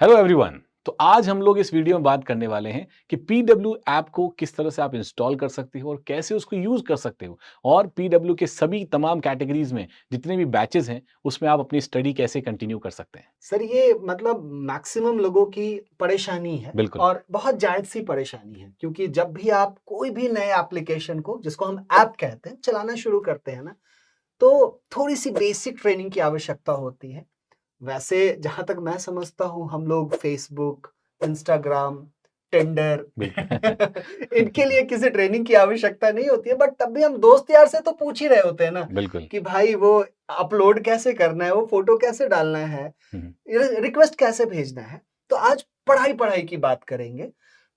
Hello everyone. तो आज हम लोग इस वीडियो में बात करने वाले हैं कि पीडब्ल्यू ऐप को किस तरह से आप इंस्टॉल कर सकते हो और कैसे उसको यूज कर सकते हो, और पीडब्ल्यू के सभी तमाम कैटेगरीज में जितने भी बैचेस हैं उसमें आप अपनी स्टडी कैसे कंटिन्यू कर सकते हैं। सर ये मतलब मैक्सिमम लोगों की परेशानी है बिल्कुल। और बहुत जायज सी परेशानी है, क्योंकि जब भी आप कोई भी नए एप्लीकेशन को, जिसको हम ऐप कहते हैं, चलाना शुरू करते हैं ना, तो थोड़ी सी बेसिक ट्रेनिंग की आवश्यकता होती है। वैसे जहां तक मैं समझता हूँ, हम लोग फेसबुक, इंस्टाग्राम, टेंडर बिल्कुल। इनके लिए किसी ट्रेनिंग की आवश्यकता नहीं होती है, बट तब भी हम दोस्त यार से तो पूछ ही रहे होते हैं ना बिल्कुल। कि भाई वो अपलोड कैसे करना है, वो फोटो कैसे डालना है, हम्म, रिक्वेस्ट कैसे भेजना है। तो आज पढ़ाई पढ़ाई की बात करेंगे।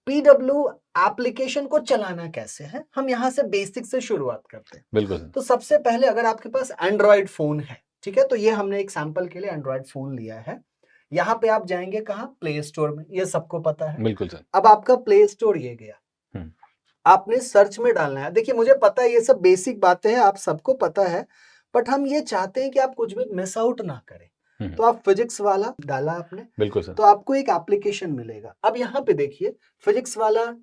पीडब्ल्यू एप्लीकेशन को चलाना कैसे है, हम यहाँ से बेसिक से शुरुआत करते हैं। बिल्कुल सर। तो सबसे पहले अगर आपके पास एंड्रॉयड फोन है, ठीक है, तो ये हमने एक सैंपल के लिए एंड्रॉयड फोन लिया है। यहाँ पे आप जाएंगे कहाँ, प्ले स्टोर में, ये सबको पता है। बिल्कुल सर। अब आपका प्ले स्टोर ये गया, हम्म, आपने सर्च में डालना है। देखिए मुझे पता है ये सब बेसिक बातें हैं, आप सबको पता है, बट हम ये चाहते हैं कि आप कुछ भी मिस आउट ना करें। हम्म, तो आप फिजिक्स वाला डाला आपने, बिल्कुल सर। तो आपको एक एप्लीकेशन मिलेगा। अब यहाँ पे देखिए, फिजिक्स वाला,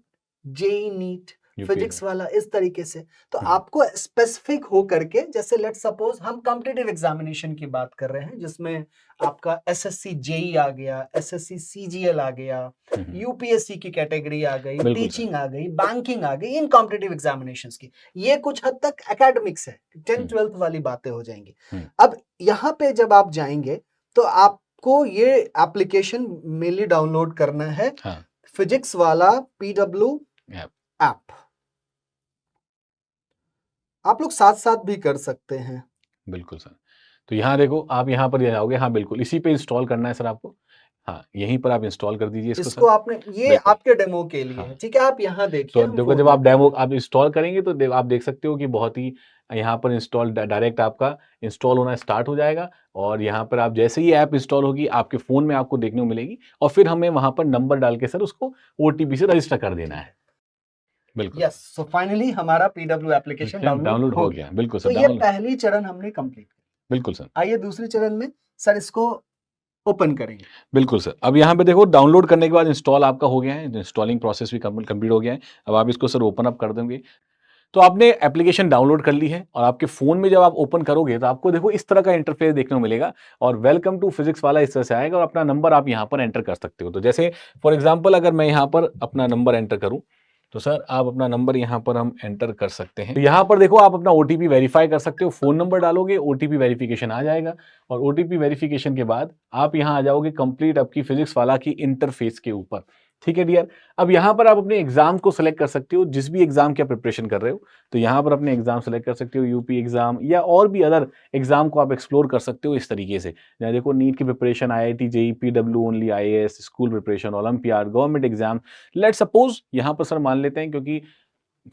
जेई नीट, यूपीएससी। फिजिक्स वाला, इस तरीके से। तो आपको स्पेसिफिक हो करके, जैसे लेट सपोज हम कॉम्पिटिटिव एग्जामिनेशन की बात कर रहे हैं, जिसमें आपका एसएससी जेई आ गया, एसएससी सीजीएल आ गया, यूपीएससी की कैटेगरी आ गई, बिल्कुल सर। टीचिंग आ गई, बैंकिंग आ गई, इन कॉम्पिटिटिव एग्जामिनेशंस की। ये कुछ हद तक एकेडमिक्स है, 10th-12th वाली बातें हो जाएंगी। अब यहाँ पे जब आप जाएंगे तो आपको ये एप्लीकेशन मेनली डाउनलोड करना है, हाँ। फिजिक्स वाला पीडब्ल्यू ऐप। ऐप। आप लोग साथ साथ भी कर सकते हैं। बिल्कुल सर। तो यहाँ देखो, आप यहाँ पर जाओगे, हाँ बिल्कुल इसी पे इंस्टॉल करना है सर आपको। हाँ, यहीं पर आप इंस्टॉल कर दीजिए इसको इसको सर। आपने, ये बिल्कुल। आपके डेमो के लिए हाँ। है, ठीक है। आप यहाँ देखिए, तो हम देखो, जब फोन आप में डेमो आप इंस्टॉल करेंगे तो आप देख सकते हो कि बहुत ही यहाँ पर इंस्टॉल डायरेक्ट आपका इंस्टॉल होना स्टार्ट हो जाएगा। और यहाँ पर आप जैसे ही ऐप इंस्टॉल होगी आपके फ़ोन में आपको देखने को मिलेगी, और फिर हमें वहाँ पर नंबर डाल के सर उसको ओटीपी से रजिस्टर कर देना है। बिल्कुल। यस, सो फाइनली हमारा पीडब्ल्यू एप्लीकेशन डाउनलोड डाउनलोड हो हो गया। गया, बिल्कुल सर, तो ये डाउनलोड। पहली चरण हमने कंप्लीट की। बिल्कुल सर। आइए दूसरी चरण में सर इसको ओपन करेंगे। बिल्कुल सर। अब यहाँ पे देखो, डाउनलोड करने के बाद इंस्टॉल आपका हो गया है, इंस्टॉलिंग प्रोसेस भी कंप्लीट हो गया है। अब आप इसको सर ओपन अप कर देंगे। तो आपने एप्लीकेशन डाउनलोड कर ली है, और आपके फ़ोन में जब आप ओपन करोगे तो आपको देखो इस तरह का इंटरफेस देखने को मिलेगा, और वेलकम टू फिजिक्स वाला इस तरह से आएगा, और अपना नंबर आप यहाँ पर एंटर कर सकते हो। तो जैसे फॉर एग्जांपल अगर मैं यहाँ पर अपना नंबर एंटर करूँ, तो सर आप अपना नंबर यहाँ पर हम एंटर कर सकते हैं। तो यहाँ पर देखो, आप अपना ओटीपी वेरीफाई कर सकते हो। फ़ोन नंबर डालोगे, ओटीपी वेरिफिकेशन आ जाएगा, और ओटीपी वेरिफिकेशन के बाद आप यहाँ आ जाओगे कंप्लीट आपकी फिजिक्स वाला की इंटरफेस के ऊपर। ठीक है डियर। अब यहाँ पर आप अपने एग्जाम को सिलेक्ट कर सकते हो, जिस भी एग्जाम की आप प्रिपरेशन कर रहे हो। तो यहाँ पर अपने एग्जाम सेलेक्ट कर सकते हो, यूपी एग्जाम या और भी अदर एग्जाम को आप एक्सप्लोर कर सकते हो इस तरीके से। यहाँ देखो, नीट की preparation, IIT JEE, PW only, IAS, school preparation, olympiad, government exam. Let suppose यहाँ पर सर मान लेते हैं, क्योंकि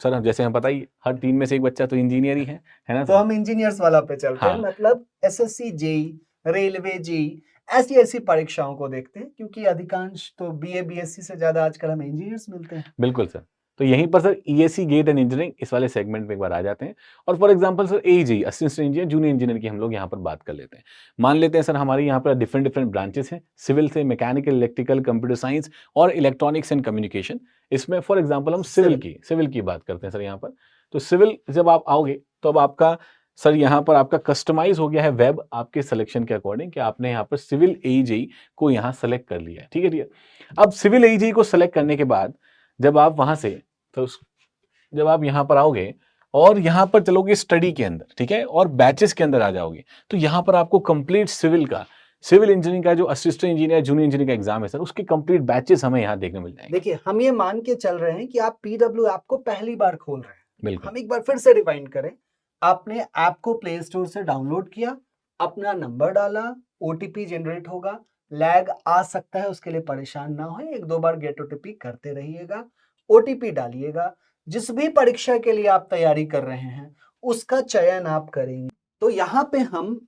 सर जैसे हम पता ही, हर 3 में से एक बच्चा तो इंजीनियर ही है ना तो सर। हम इंजीनियर्स वाला पे चलते हैं, हाँ। मतलब एसएससी जेई, रेलवे जेई, ऐसी ऐसी परीक्षाओं को देखते हैं, क्योंकि अधिकांश तो बीए बीएससी से ज्यादा आजकल हमें इंजीनियर्स मिलते हैं। बिल्कुल सर। तो यहीं पर sir ESC GATE and engineering इस वाले सेगमेंट में एक बार आ जाते हैं। और for example sir AEG, assistant engineer, junior engineer की हम लोग यहाँ पर बात कर लेते हैं। मान लेते हैं सर हमारे यहाँ पर डिफरेंट डिफरेंट ब्रांचेस हैं, सिविल से मैकेनिकल, इलेक्ट्रिकल, कंप्यूटर साइंस और इलेक्ट्रॉनिक्स एंड कम्युनिकेशन। इसमें फॉर एग्जाम्पल हम सिविल की बात करते हैं सर यहाँ पर। तो सिविल जब आप आओगे तो अब आपका सर यहाँ पर आपका कस्टमाइज हो गया है वेब आपके सिलेक्शन के अकॉर्डिंग, कि आपने यहाँ पर सिविल एईजी को यहाँ सेलेक्ट कर लिया है। ठीक है भैया। अब सिविल एईजी को सेलेक्ट करने के बाद जब आप वहां से, तो जब आप यहां पर आओगे और यहां पर चलोगे स्टडी के अंदर, ठीक है, और बैचेस के अंदर आ जाओगे, तो यहां पर आपको कंप्लीट सिविल इंजीनियरिंग का जो असिस्टेंट इंजीनियर, जूनियर इंजीनियर का एग्जाम है सर, उसके कंप्लीट बैचेस हमें यहां देखने मिल जाएंगे। देखिए हम ये मान के चल रहे हैं कि आप पीडब्ल्यू ऐप को पहली बार खोल रहे हैं। बिल्कुल। हम एक बार फिर से रिवाइंड करें। आपने ऐप को प्ले स्टोर से डाउनलोड किया, अपना नंबर डाला, ओटीपी जनरेट होगा, लैग आ सकता है, उसके लिए परेशान ना हो, एक दो बार गेट ओटीपी करते रहिएगा, ओटीपी डालिएगा। जिस भी परीक्षा के लिए आप तैयारी कर रहे हैं उसका चयन आप करेंगे। तो यहाँ पे हम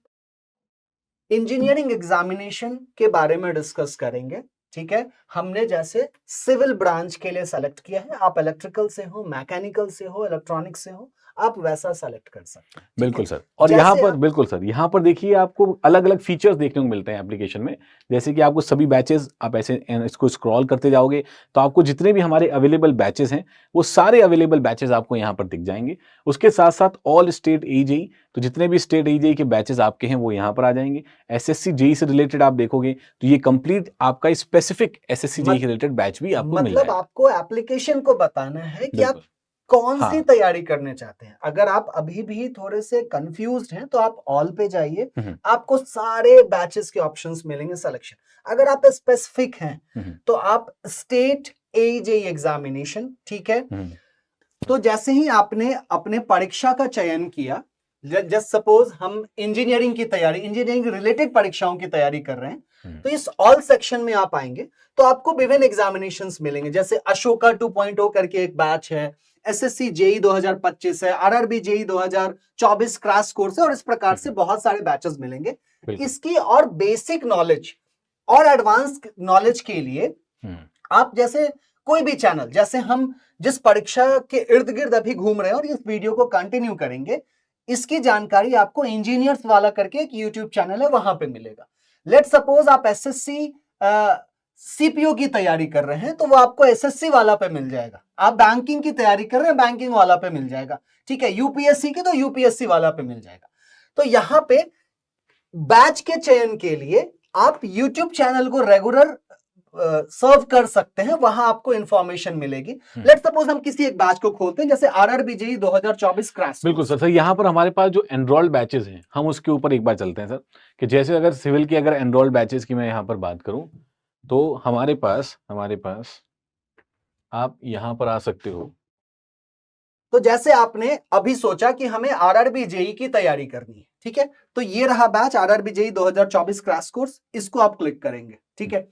इंजीनियरिंग एग्जामिनेशन के बारे में डिस्कस करेंगे, ठीक है, हमने जैसे सिविल ब्रांच के लिए सेलेक्ट किया है, आप इलेक्ट्रिकल से हो, मैकेनिकल से हो, इलेक्ट्रॉनिक्स से हो, आप वैसा सेलेक्ट कर सकते हैं। ठीक बिल्कुल है, सर। और यहाँ जैसे पर आप बिल्कुल सर, यहाँ पर देखिए आपको अलग-अलग फीचर्स देखने को मिलते हैं एप्लीकेशन में। जैसे कि आपको सभी बैचेज़ आप ऐसे इसको स्क्रॉल करते जाओगे, तो आपको जितने भी हमारे अवेलेबल बैचेज़ हैं, वो सारे अवेलेबल बैचेज़ आपको यहाँ पर दिख जाएँगे। उसके साथ-साथ ऑल स्टेट एजेई, तो जितने भी स्टेट एजेई के बैचेज़ आपके हैं, वो यहाँ पर आ जाएँगे। एसएससी जेईई से रिलेटेड आप देखोगे, तो ये कंप्लीट आपका स्पेसिफिक एसएससी जेईई मत, के रिलेटेड बैच भी आपको मिल मतलब जाएगा। आपको एप्लीकेशन को बताना है कि आप बिल्कुल। कौन सी हाँ। तैयारी करने चाहते हैं। अगर आप अभी भी थोड़े से कंफ्यूज्ड हैं तो आप ऑल पे जाइए, हुँ, हुँ। आपको सारे बैचेस के ऑप्शंस मिलेंगे सिलेक्शन। अगर आप स्पेसिफिक हैं हुँ, हुँ। तो आप स्टेट एजेई एग्जामिनेशन, ठीक है, हुँ। तो जैसे ही आपने अपने परीक्षा का चयन किया, जस्ट सपोज हम इंजीनियरिंग की तैयारी, इंजीनियरिंग रिलेटेड परीक्षाओं की तैयारी कर रहे हैं, तो इस ऑल सेक्शन में आप आएंगे तो आपको विभिन्न एग्जामिनेशंस मिलेंगे। जैसे अशोका 2.0 करके एक बैच है, एसएससी जेईई 2025 है, आरआरबी जेईई 2024 क्रैश कोर्स है, और इस प्रकार से बहुत सारे बैचेस मिलेंगे। बिल्कुल। इसकी और बेसिक नॉलेज और एडवांस नॉलेज के लिए आप जैसे कोई भी चैनल, जैसे हम जिस परीक्षा के इर्द गिर्द अभी घूम रहे हैं और इस वीडियो को कंटिन्यू करेंगे, इसकी जानकारी आपको इंजीनियर्स वाला करके एक यूट्यूब चैनल है, वहां पे मिलेगा। लेट सपोज आप एसएससी सीपीओ की तैयारी कर रहे हैं, तो वो आपको एसएससी वाला पे मिल जाएगा। आप बैंकिंग की तैयारी कर रहे हैं, बैंकिंग वाला पे मिल जाएगा। ठीक है, यूपीएससी की तो यूपीएससी वाला पे मिल जाएगा। तो यहां पे बैच के चयन के लिए आप यूट्यूब चैनल को रेगुलर सर्व कर सकते हैं, वहां आपको इंफॉर्मेशन मिलेगी। लेट्स सपोज हम किसी एक बैच को खोलते हैं, जैसे आरआरबी जेईई 2024 क्रैश बिल्कुल कोर्स। सर। यहाँ पर हमारे पास जो एनरोल्ड बैचेज़ हैं, हम उसके ऊपर एक बार चलते हैं सर, कि जैसे अगर सिविल की अगर एनरोल्ड बैचेज़ की मैं यहाँ पर बात करूँ, तो हमारे पास आप यहाँ पर आ सकते हो। तो जैसे आपने अभी सोचा कि हमें आरआरबी जेईई की तैयारी करनी है, ठीक है, तो ये रहा batch RRB JEE 2024 crash course, इसको आप क्लिक करेंगे। ठीक है,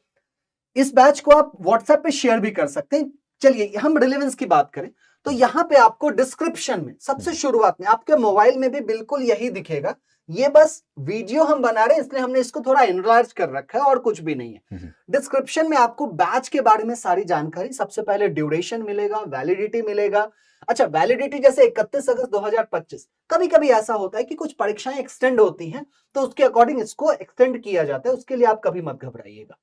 इस बैच को आप व्हाट्सएप पे शेयर भी कर सकते हैं। चलिए हम रिलेवेंस की बात करें, तो यहां पे आपको डिस्क्रिप्शन में सबसे शुरुआत में आपके मोबाइल में भी बिल्कुल यही दिखेगा। ये बस वीडियो हम बना रहे हैं, इसलिए हमने इसको थोड़ा एनलार्ज कर रखा है, और कुछ भी नहीं है। डिस्क्रिप्शन में आपको बैच के बारे में सारी जानकारी, सबसे पहले ड्यूरेशन मिलेगा, वैलिडिटी मिलेगा। अच्छा, वैलिडिटी जैसे 31 अगस्त 2025, कभी कभी ऐसा होता है कि कुछ परीक्षाएं एक्सटेंड होती हैं, तो उसके अकॉर्डिंग इसको एक्सटेंड किया जाता है, उसके लिए आप कभी मत घबराइएगा।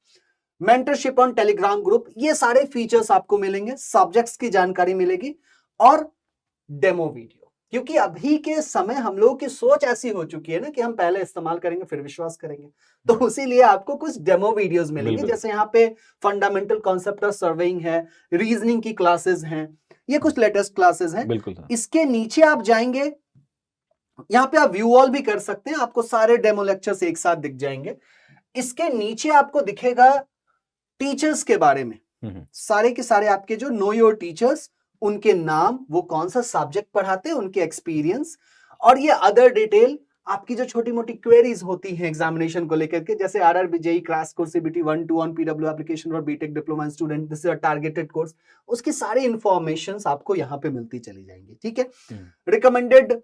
मेंटरशिप ऑन टेलीग्राम ग्रुप, ये सारे फीचर्स आपको मिलेंगे, सब्जेक्ट्स की जानकारी मिलेगी, और डेमो वीडियो। क्योंकि अभी के समय हम लोगों की सोच ऐसी हो चुकी है ना कि हम पहले इस्तेमाल करेंगे फिर विश्वास करेंगे, तो उसीलिए आपको कुछ डेमो वीडियोस मिलेंगे। बिल्कुल। जैसे यहाँ पे फंडामेंटल कॉन्सेप्ट ऑफ सर्वेइंग है, रीजनिंग की क्लासेस हैं, ये कुछ लेटेस्ट क्लासेस हैं। बिल्कुल सर। इसके नीचे आप जाएंगे, यहाँ पे आप व्यू ऑल भी कर सकते हैं, आपको सारे डेमो लेक्चर्स एक साथ दिख जाएंगे। इसके नीचे आपको दिखेगा टीचर्स के बारे में, सारे के सारे आपके जो नो योर टीचर्स, उनके नाम, वो कौन सा सब्जेक्ट पढ़ाते हैं, उनके एक्सपीरियंस, और ये अदर डिटेल आपकी जो छोटी मोटी क्वेरीज होती हैं एग्जामिनेशन को लेकर के, जैसे RRB JEE crash course CBT 1-2 on PW application और BTech diploma student, this is a targeted course, उसकी सारी इंफॉर्मेशंस आपको यहाँ पे मिलती चली जाएंगी। ठीक है, रिकमेंडेड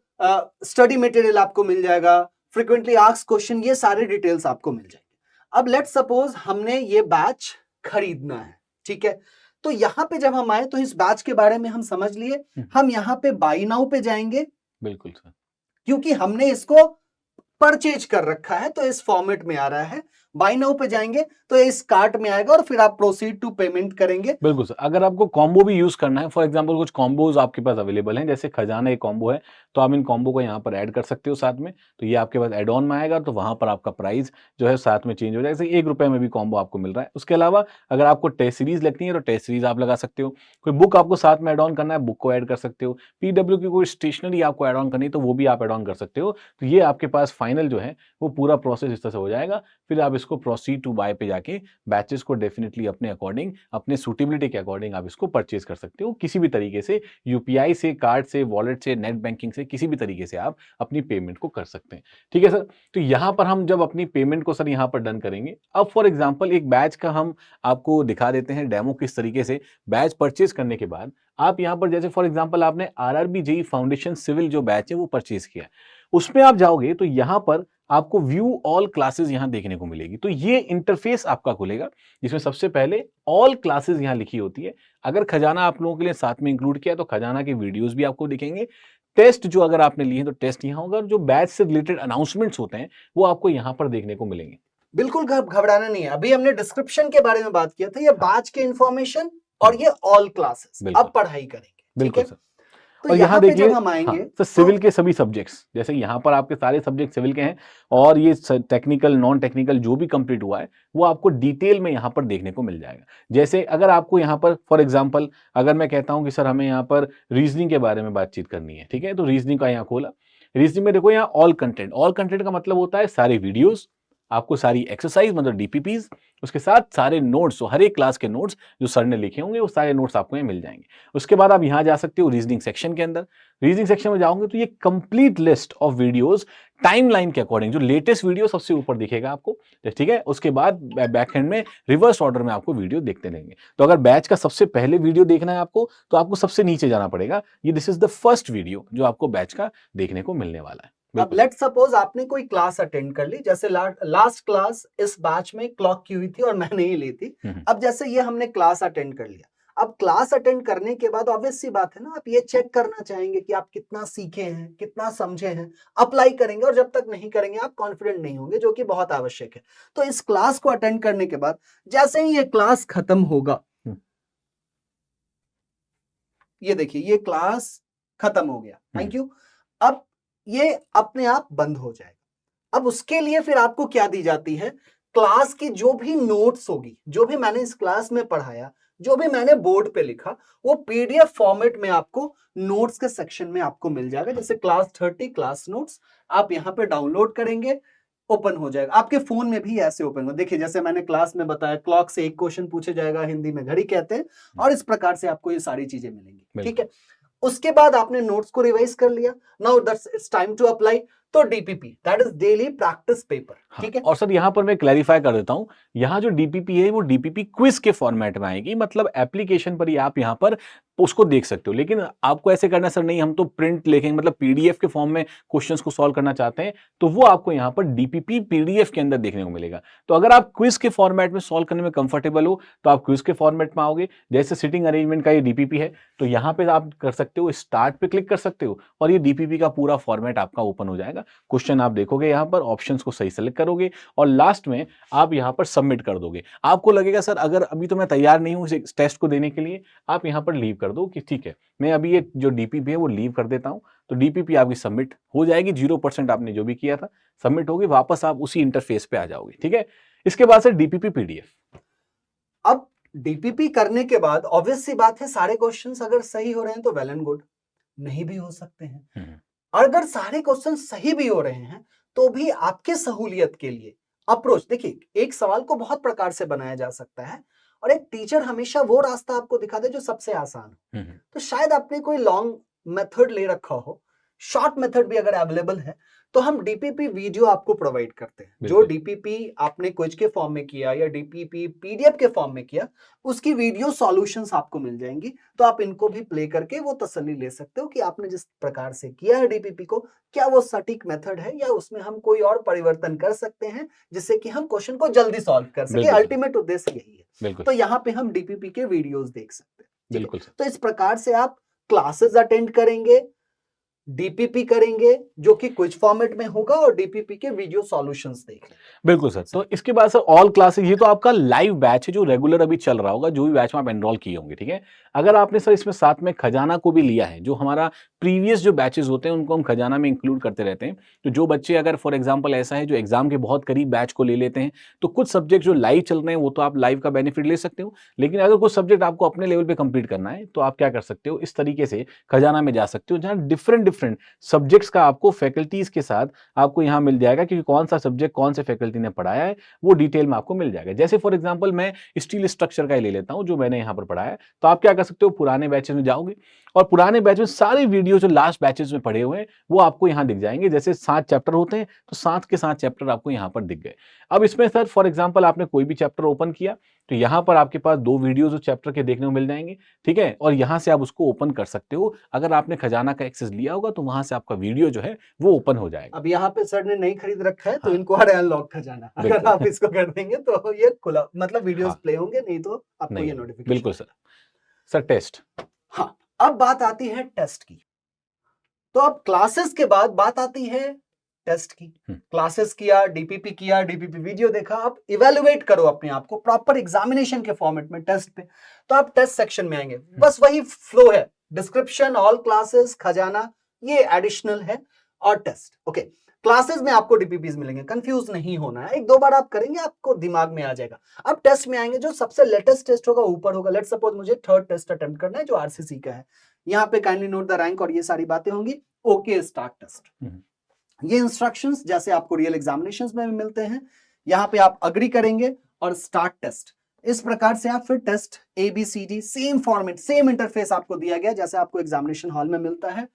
स्टडी मटेरियल आपको मिल जाएगा, फ्रीक्वेंटली आस्क्ड क्वेश्चन, ये सारे डिटेल्स आपको मिल जाएंगे। अब लेट्स सपोज हमने ये बैच खरीदना है, ठीक है, तो यहां पे जब हम आए तो इस बैच के बारे में हम समझ लिए, हम यहां पे बाई नाउ पे जाएंगे। बिल्कुल सर। क्योंकि हमने इसको परचेज कर रखा है तो इस फॉर्मेट में आ रहा है। बाई नाउ पे जाएंगे तो इस कार्ट में आएगा और फिर आप प्रोसीड टू पेमेंट करेंगे। बिल्कुल सर। अगर आपको कॉम्बो भी यूज़ करना है, फॉर एग्जांपल कुछ कॉम्बोज़ आपके पास अवेलेबल हैं, जैसे खजाना एक कॉम्बो है, तो आप इन कॉम्बो को यहाँ पर ऐड कर सकते हो साथ में, तो ये आपके पास ऐड ऑन में आएगा, तो वहाँ पर आपका प्राइस जो है साथ में चेंज हो जाएगा। जैसे ₹1 में भी कॉम्बो आपको मिल रहा है। उसके अलावा अगर आपको टेस्ट सीरीज़ लगती है, तो टेस्ट सीरीज़ आप लगा सकते हो। कोई बुक आपको साथ में ऐड ऑन करना है, बुक को ऐड कर सकते हो। पीडब्ल्यू की कोई स्टेशनरी आपको ऐड ऑन करनी है, तो वो भी आप ऐड ऑन कर सकते हो। तो ये आपके पास फाइनल जो है, वो पूरा प्रोसेस इस तरह से हो जाएगा। फिर आप इसको प्रोसीड टू बाय पे जाके बैचेज़ को डेफिनिटली अपने अकॉर्डिंग, अपने सूटेबिलिटी के अकॉर्डिंग आप इसको परचेज़ कर सकते हो। किसी भी तरीके से यूपीआई से, कार्ड से, वॉलेट से, नेट बैंकिंग से, किसी भी तरीके से आप अपनी पेमेंट को कर सकते हैं। ठीक है सर? तो यहाँ पर हम जब अपनी पेमेंट को सर यहाँ पर डन करेंगे, अब फॉर एग्ज़ाम्पल एक बैच का हम आपको दिखा देते हैं डेमो किस तरीके से बैच परचेज़ करने के बाद आप यहाँ पर जैसे फॉर एग्ज़ाम्पल आपने आरआरबी जेईई फाउंडेशन सिविल जो बैच है वो परचेज़ किया है। उसमें आप जाओगे तो यहाँ पर आपको व्यू ऑल क्लासेस यहां देखने को मिलेगी। तो ये इंटरफेस आपका खुलेगा जिसमें सबसे पहले ऑल क्लासेस यहां लिखी होती है। अगर खजाना आप लोगों के लिए साथ में इंक्लूड किया तो खजाना के वीडियोस भी आपको दिखेंगे। टेस्ट जो अगर आपने लिए हैं तो टेस्ट यहां होगा, और जो बैच से रिलेटेड अनाउंसमेंट्स होते हैं वो आपको यहां पर देखने को मिलेंगे। बिल्कुल घबराना नहीं है। अभी हमने डिस्क्रिप्शन के बारे में बात किया था, ये हाँ। बैच के इंफॉर्मेशन और ये ऑल क्लासेस। बिल्कुल। अब पढ़ाई करेंगे, ठीक बिल्कुल है। सर। तो और यहाँ यहाँ पे देखिए, जब हम हाँ, आएंगे तो सिविल के सभी सब्जेक्ट्स, जैसे यहाँ पर आपके सारे सब्जेक्ट सिविल के हैं, और ये टेक्निकल नॉन टेक्निकल जो भी कंप्लीट हुआ है वो आपको डिटेल में यहाँ पर देखने को मिल जाएगा। जैसे अगर आपको यहाँ पर फॉर एग्जांपल अगर मैं कहता हूँ कि सर हमें यहाँ पर रीजनिंग के बारे में बातचीत करनी है, ठीक है, तो रीजनिंग का यहाँ खोला। रीजनिंग में देखो यहाँ ऑल कंटेंट का मतलब होता है सारे वीडियोस, आपको सारी एक्सरसाइज मतलब डीपीपीज, उसके साथ सारे नोट्स, हर एक क्लास के नोट्स जो सर ने लिखे होंगे वो सारे नोट्स आपको यहाँ मिल जाएंगे। उसके बाद आप यहाँ जा सकते हो रीजनिंग सेक्शन के अंदर। रीजनिंग सेक्शन में जाओगे तो ये complete list of videos timeline के अकॉर्डिंग, जो लेटेस्ट वीडियो सबसे ऊपर दिखेगा आपको, ठीक है। उसके बाद बैक हैंड में रिवर्स ऑर्डर में आपको वीडियो देखते रहेंगे। तो अगर बैच का सबसे पहले वीडियो देखना है आपको तो आपको सबसे नीचे जाना पड़ेगा। ये this is the first video जो आपको बैच का देखने को मिलने वाला है। अब लेट सपोज आपने कोई क्लास अटेंड कर ली, जैसे लास्ट क्लास इस बैच में क्लॉक की हुई थी और मैंने ही ली थी। अब जैसे ये हमने क्लास अटेंड कर लिया, अब क्लास अटेंड करने के बाद ऑब्वियस सी बात है ना, आप ये चेक करना चाहेंगे कि आप कितना सीखे हैं, कितना समझे हैं, अप्लाई करेंगे। और जब तक नहीं करेंगे आप कॉन्फिडेंट नहीं होंगे, जो कि बहुत आवश्यक है। तो इस क्लास को अटेंड करने के बाद जैसे ही ये क्लास खत्म होगा, ये देखिए ये क्लास खत्म हो गया, थैंक यू। अब ये अपने आप बंद हो जाएगा। अब उसके लिए फिर आपको क्या दी जाती है, क्लास की जो भी नोट्स होगी, जो भी मैंने इस क्लास में पढ़ाया, जो भी मैंने बोर्ड पे लिखा, वो पीडीएफ फॉर्मेट में आपको नोट्स के सेक्शन में आपको मिल जाएगा। जैसे क्लास 30 क्लास नोट्स आप यहाँ पे डाउनलोड करेंगे, ओपन हो जाएगा। आपके फोन में भी ऐसे ओपन हो, देखिए जैसे मैंने क्लास में बताया, क्लॉक से एक क्वेश्चन पूछे जाएगा, हिंदी में घड़ी कहते हैं, और इस प्रकार से आपको ये सारी चीजें मिलेंगी, ठीक है। उसके बाद आपने नोट्स को रिवाइज कर लिया, now that's it's time to apply. तो DPP that is daily practice paper, ठीक है। और सर यहाँ पर मैं क्लैरिफाई कर देता हूँ, यहाँ जो डीपीपी है वो डीपीपी क्विज के फॉर्मेट में आएगी, मतलब एप्लीकेशन पर ही आप यहाँ पर उसको देख सकते हो। लेकिन आपको ऐसे करना सर नहीं, हम तो प्रिंट लिखेंगे, मतलब पीडीएफ के फॉर्म में क्वेश्चंस को सॉल्व करना चाहते हैं, तो वो आपको यहाँ पर डीपीपी पीडीएफ के अंदर देखने को मिलेगा। तो अगर आप क्विज के फॉर्मेट में सॉल्व करने में कंफर्टेबल हो तो आप क्विज के फॉर्मेट में आओगे। जैसे सिटिंग अरेंजमेंट का ये डीपीपी है, तो यहाँ पे आप कर सकते हो, स्टार्ट पे क्लिक कर सकते हो और ये डीपीपी का पूरा फॉर्मेट आपका ओपन हो जाएगा। क्वेश्चन आप देखोगे, यहाँ पर ऑप्शंस को सही सेलेक्ट करोगे और लास्ट में आप यहाँ पर सबमिट कर दोगे। आपको लगेगा सर अगर अभी तो मैं तैयार नहीं हूँ इस टेस्ट को देने के लिए, आप यहाँ पर लीव कर दो कि ठीक है मैं अभी ये जो डीपीपी है वो लीव कर देता हूँ। तो डीपीपी आपकी सबमिट हो जाएगी, 0% आपने जो भी किया था सबमिट होगी, वापस आप उसी इंटरफेस पे आ जाओगे, ठीक है। इसके बाद से डीपीपी पीडीएफ। अब डीपीपी करने के बाद ऑब्वियस सी बात है, सारे क्वेश्चंस अगर सही हो रहे हैं तो वेल एंड गुड, नहीं भी हो सकते हैं। अगर सारे क्वेश्चन सही भी हो रहे हैं तो भी आपके सहूलियत के लिए अप्रोच, देखिए एक सवाल को बहुत प्रकार से बनाया जा सकता है और एक टीचर हमेशा वो रास्ता आपको दिखा दे जो सबसे आसान हो। तो शायद आपने कोई लॉन्ग मेथड ले रखा हो, शॉर्ट मेथड भी अगर अवेलेबल है तो हम डीपीपी वीडियो आपको प्रोवाइड करते हैं। जो डीपीपी आपने क्विज के फॉर्म में किया या डीपीपी पीडीएफ के फॉर्म में किया, उसकी वीडियो सॉल्यूशंस आपको मिल जाएंगी। तो आप इनको भी प्ले करके वो तसल्ली ले सकते हो कि आपने जिस प्रकार से किया है डीपीपी को, क्या वो सटीक मेथड है या उसमें हम कोई और परिवर्तन कर सकते हैं जिससे कि हम क्वेश्चन को जल्दी सॉल्व कर सके। अल्टीमेट उद्देश्य यही है। तो यहाँ पे हम डीपीपी के वीडियोस देख सकते हैं, ठीक है। तो इस प्रकार से आप क्लासेस अटेंड करेंगे, डीपीपी करेंगे जो कि क्विज फॉर्मेट में होगा और डीपीपी के वीडियो सॉल्यूशंस देखें। बिल्कुल सर। तो इसके बाद सर ऑल क्लासेस, ये तो आपका लाइव बैच है जो रेगुलर अभी चल रहा होगा, जो भी बैच में आप एनरोल किए होंगे, ठीक है। अगर आपने सर इसमें साथ में खजाना को भी लिया है, जो हमारा प्रीवियस जो बैचेस होते हैं उनको हम खजाना में इंक्लूड करते रहते हैं। तो जो बच्चे अगर फॉर एग्जांपल ऐसा है जो एग्जाम के बहुत करीब बैच को ले लेते हैं, तो कुछ सब्जेक्ट जो लाइव चल रहे हैं वो तो आप लाइव का बेनिफिट ले सकते हो। लेकिन अगर कुछ सब्जेक्ट आपको अपने लेवल पे कंप्लीट करना है तो आप क्या कर सकते हो, इस तरीके से खजाना में जा सकते हो, जहाँ डिफरेंट सब्जेक्ट्स का आपको फैकल्टीज के साथ आपको यहाँ मिल जाएगा, क्योंकि कौन सा सब्जेक्ट कौन से फैकल्टी ने पढ़ाया है वो डिटेल में आपको मिल जाएगा। जैसे फॉर एग्जांपल मैं स्टील स्ट्रक्चर का ही ले लेता हूं जो मैंने यहाँ पर पढ़ाया है। तो आप क्या कर सकते हो, पुराने बैचेस में जाओगे और पुराने बैच में सारे वीडियो जो लास्ट बैचेस में पढ़े हुए हैं वो आपको यहाँ दिख जाएंगे। जैसे 7 चैप्टर होते हैं तो 7 के 7 चैप्टर आपको यहाँ पर दिख गए। अब इसमें सर फॉर एग्जाम्पल आपने कोई भी चैप्टर ओपन किया, तो यहाँ पर आपके पास 2 वीडियोज़ उस चैप्टर के देखने को मिल जाएँगे, ठीक है? और यहाँ से आप उसको ओपन कर सकते हो। अगर आपने खजाना का एक्सेस लिया होगा तो वहाँ से आपका वीडियो जो है वो ओपन हो जाएगा। अब यहाँ पे सर ने नहीं खरीद रखा है तो हाँ। इनको आ रहा है अनलॉक खजाना। अगर बिल्कुल। आप इसको कर देंगे तो ये खुला मतलब वीडियोस हाँ। प्ले होंगे, नहीं तो आपको नहीं ये होंगे। नोटिफिकेशन। बिल्कुल सर। Sir test. हाँ, अब बात आती है टेस्ट की। तो अब क्लासेस के बाद बात आती है टेस्ट की। क्लासेस किया, डीपीपी किया, डीपीपी वीडियो देखा, आप इवेलुएट करो अपने आप को प्रॉपर एग्जामिनेशन के फॉर्मेट में टेस्ट पे। तो आप टेस्ट सेक्शन में आएंगे, बस वही फ्लो है, डिस्क्रिप्शन, ऑल क्लासेस, खजाना, ये एडिशनल है और टेस्ट। ओके, क्लासेस में आपको डीपीपीज मिलेंगे, कंफ्यूज नहीं होना है, 1-2 बार आप करेंगे आपको दिमाग में आ जाएगा। अब टेस्ट में आएंगे, जो सबसे लेटेस्ट टेस्ट होगा ऊपर होगा। लेट्स सपोज मुझे थर्ड टेस्ट अटेम्प्ट करना है जो आरसीसी का है। यहाँ पे काइंडली नोट द रैंक और ये सारी बातें होंगी। Okay, start test. ये इंस्ट्रक्शंस जैसे आपको रियल एग्जामिनेशंस में भी मिलते हैं, यहाँ पे आप अग्री करेंगे और स्टार्ट टेस्ट। इस प्रकार से आप फिर test ABCD same format, same interface आपको दिया गया जैसे आपको एग्जामिनेशन हॉल में मिलता है।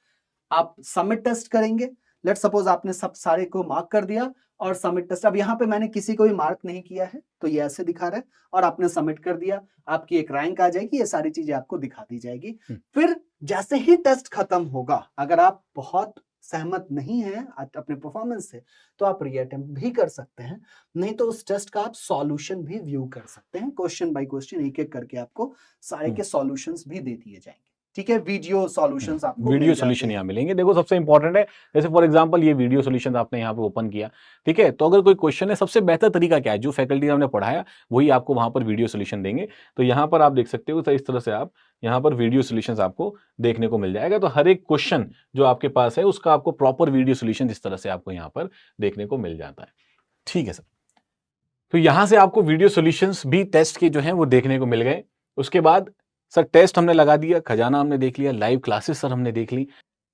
आप सबमिट टेस्ट करेंगे। लेट सपोज आपने सब सारे को मार्क कर दिया और सबमिट टेस्ट। अब यहाँ पे मैंने किसी को भी मार्क नहीं किया है तो ये ऐसे दिखा रहा है और आपने सबमिट कर दिया, आपकी एक रैंक आ जाएगी, ये सारी चीजें आपको दिखा दी जाएगी। फिर जैसे ही टेस्ट खत्म होगा, अगर आप बहुत सहमत नहीं है अपने परफॉर्मेंस से तो आप रीअटेम्प्ट भी कर सकते हैं, नहीं तो उस टेस्ट का आप सॉल्यूशन भी व्यू कर सकते हैं। क्वेश्चन बाय क्वेश्चन एक एक करके आपको सारे के सॉल्यूशंस भी दे दिए जाएंगे। ठीक है, वीडियो सॉल्यूशंस आपको वीडियो मिल सॉल्यूशन जाते यहाँ हैं। मिलेंगे। देखो सबसे इंपॉर्टेंट है, जैसे फॉर एग्जांपल ये वीडियो सॉल्यूशन आपने यहाँ पे ओपन किया, ठीक है? तो अगर कोई क्वेश्चन है, सबसे बेहतर तरीका क्या है? जो फैकल्टी ने हमने पढ़ाया वही आपको वहाँ पर वीडियो सॉल्यूशन देंगे। तो यहाँ पर आप देख सकते हो, तो इस तरह से आप यहाँ पर वीडियो सॉल्यूशंस आपको देखने को मिल जाएगा। तो हर एक क्वेश्चन जो आपके पास है उसका आपको प्रॉपर वीडियो सॉल्यूशन इस तरह से आपको यहाँ पर देखने को मिल जाता है। ठीक है सर। तो यहाँ से आपको वीडियो सॉल्यूशंस भी टेस्ट के जो हैं वो देखने को मिल गए। उसके बाद सर टेस्ट हमने लगा दिया, खजाना हमने देख लिया, लाइव क्लासेस सर हमने देख ली।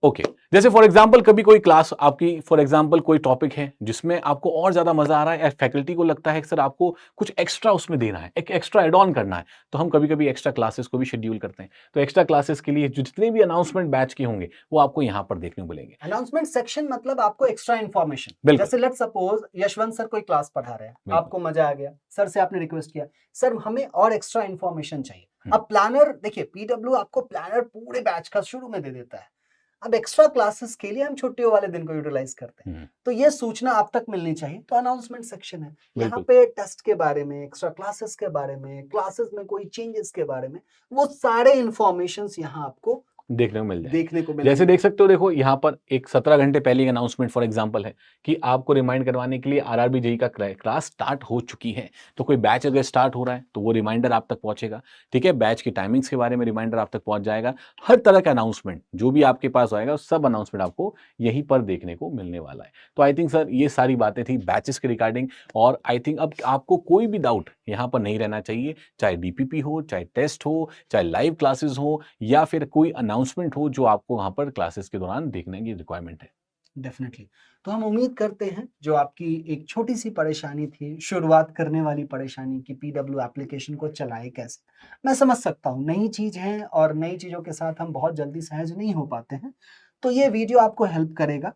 ओके, जैसे फॉर एग्जांपल कभी कोई क्लास आपकी, फॉर एग्जांपल कोई टॉपिक है जिसमें आपको और ज्यादा मजा आ रहा है, फैकल्टी को लगता है कि सर आपको कुछ एक्स्ट्रा उसमें देना है, एक एक्स्ट्रा एड ऑन करना है, तो हम कभी कभी एक्स्ट्रा क्लासेस को भी शेड्यूल करते हैं। तो एक्स्ट्रा क्लासेस के लिए जितने भी अनाउंसमेंट बैच के होंगे वो आपको यहाँ पर देखने को मिलेंगे। अनाउंसमेंट सेक्शन मतलब आपको एक्स्ट्रा इन्फॉर्मेशन, बिल्कुल। जैसे लेट सपोज यशवंत सर कोई क्लास पढ़ा रहे हैं, बिल्कुल। आपको मजा आ गया, सर से आपने रिक्वेस्ट किया सर हमें और एक्स्ट्रा इन्फॉर्मेशन चाहिए। अब प्लानर देखिए, पीडब्ल्यू आपको प्लानर पूरे बैच का शुरू में दे देता है। अब एक्स्ट्रा क्लासेस के लिए हम छुट्टियों वाले दिन को यूटिलाइज करते हैं, तो ये सूचना आप तक मिलनी चाहिए। तो अनाउंसमेंट सेक्शन है, यहाँ पे टेस्ट के बारे में, एक्स्ट्रा क्लासेस के बारे में, क्लासेस में कोई चेंजेस के बारे में, वो सारे इंफॉर्मेशंस यहाँ आपको देखने को मिल जाए। देखने को मिलेंगे। जैसे देख सकते हो, देखो यहाँ पर एक 17 घंटे पहले अनाउंसमेंट फॉर एग्जांपल है कि आपको रिमाइंड करवाने के लिए आरआरबी जेईई का क्लास स्टार्ट हो चुकी है। तो कोई बैच अगर स्टार्ट हो रहा है तो वो रिमाइंडर आप तक पहुंचेगा। ठीक है, बैच की टाइमिंग्स के बारे में रिमाइंडर आप तक पहुंच जाएगा। हर तरह का अनाउंसमेंट जो भी आपके पास आएगा सब अनाउंसमेंट आपको यहीं पर देखने को मिलने वाला है। तो आई थिंक सर ये सारी बातें थी बैचेस के रिगार्डिंग, और आई थिंक अब आपको कोई भी डाउट यहाँ पर नहीं रहना चाहिए, चाहे डीपीपी हो, चाहे टेस्ट हो, चाहे लाइव क्लासेस हो, या फिर कोई अनाउंसमेंट हो जो आपको वहां पर क्लासेस के दौरान देखने की रिक्वायरमेंट है। डेफिनेटली। तो हम उम्मीद करते हैं जो आपकी एक छोटी सी परेशानी थी, शुरुआत करने वाली परेशानी कि पीडब्ल्यू एप्लीकेशन को चलाए कैसे, मैं समझ सकता हूँ नई चीज है और नई चीजों के साथ हम बहुत जल्दी सहज नहीं हो पाते हैं। तो ये वीडियो आपको हेल्प करेगा।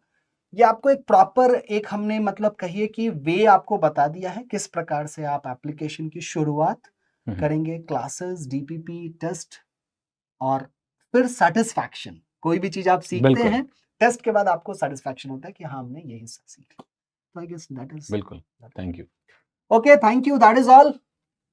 ये आपको एक प्रॉपर, एक हमने मतलब कहिए कि वे आपको बता दिया है किस प्रकार से आप एप्लीकेशन की शुरुआत करेंगे, क्लासेस, डीपीपी, टेस्ट और फिर सेटिस्फैक्शन। कोई भी चीज आप सीखते हैं, टेस्ट के बाद आपको सेटिस्फैक्शन होता है कि हाँ हमने ये हिस्सा सीख लिया। तो आई गेस दैट इज बिल्कुल। Thank you. Okay, thank you, that is all.